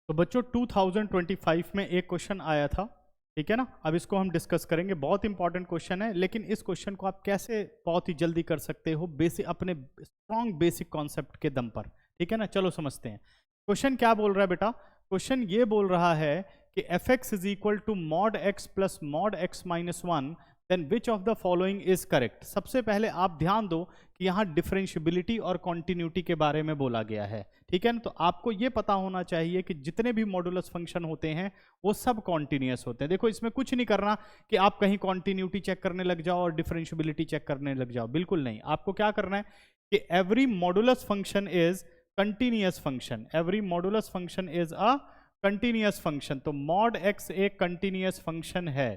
तो बच्चों 2025 में एक क्वेश्चन आया था, ठीक है ना। अब इसको हम डिस्कस करेंगे, बहुत इंपॉर्टेंट क्वेश्चन है, लेकिन इस क्वेश्चन को आप कैसे बहुत ही जल्दी कर सकते हो बेसिक अपने स्ट्रॉन्ग बेसिक कॉन्सेप्ट के दम पर, ठीक है ना। चलो समझते हैं क्वेश्चन क्या बोल रहा है बेटा। क्वेश्चन ये बोल रहा है कि f x is equal to mod x plus mod x minus one, then which of the following is correct. सबसे पहले आप ध्यान दो कि यहाँ डिफरेंशियबिलिटी और कॉन्टिन्यूटी के बारे में बोला गया है, ठीक है ना। तो आपको ये पता होना चाहिए कि जितने भी मॉडुलस फंक्शन होते हैं वो सब कॉन्टिन्यूअस होते हैं। देखो इसमें कुछ नहीं करना कि आप कहीं कॉन्टिन्यूटी चेक करने लग जाओ और डिफरेंशियबिलिटी चेक करने लग जाओ, बिल्कुल नहीं। आपको क्या करना है कि every modulus function is continuous function, every modulus function is a continuous function. तो मॉड एक्स एक कंटिन्यूअस फंक्शन है,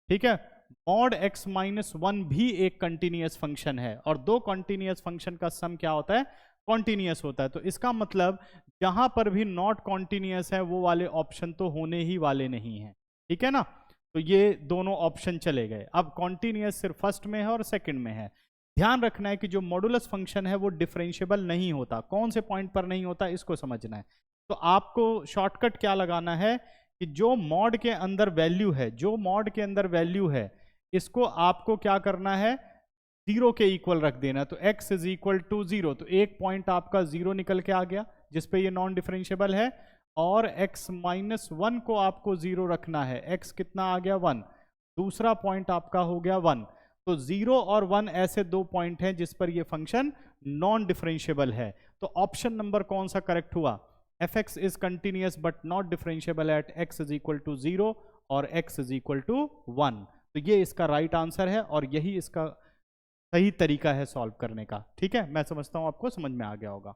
ठीक है। मॉड एक्स माइनस वन भी एक कंटिन्यूअस फंक्शन है, और दो कंटिन्यूअस फंक्शन का सम क्या होता है, कॉन्टिन्यूअस होता है। तो इसका मतलब जहां पर भी नॉट कॉन्टिन्यूअस है वो वाले ऑप्शन तो होने ही वाले नहीं है, ठीक है ना। तो ये दोनों ऑप्शन चले गए। अब कॉन्टिन्यूअस सिर्फ फर्स्ट में है और सेकंड में है। ध्यान रखना है कि जो मॉडुलस फंक्शन है वो डिफरेंशिएबल नहीं होता। कौन से पॉइंट पर नहीं होता इसको समझना है। तो आपको शॉर्टकट क्या लगाना है कि जो मॉड के अंदर वैल्यू है, जो मॉड के अंदर वैल्यू है, इसको आपको क्या करना है, जीरो के इक्वल रख देना। तो x is equal to zero, तो एक पॉइंट आपका जीरो निकल के आ गया जिसपे ये नॉन डिफरेंशिएबल है, और x माइनस वन को आपको जीरो रखना है। x कितना आ गया, वन, दूसरा पॉइंट आपका हो गया वन। तो जीरो और वन ऐसे दो पॉइंट हैं जिस पर ये फंक्शन नॉन डिफरेंशिएबल है। तो ऑप्शन नंबर कौन सा करेक्ट हुआ, f x is continuous but not differentiable at x is equal to zero और x is equal to one. तो ये इसका राइट आंसर है और यही इसका सही तरीका है सॉल्व करने का, ठीक है। मैं समझता हूं आपको समझ में आ गया होगा।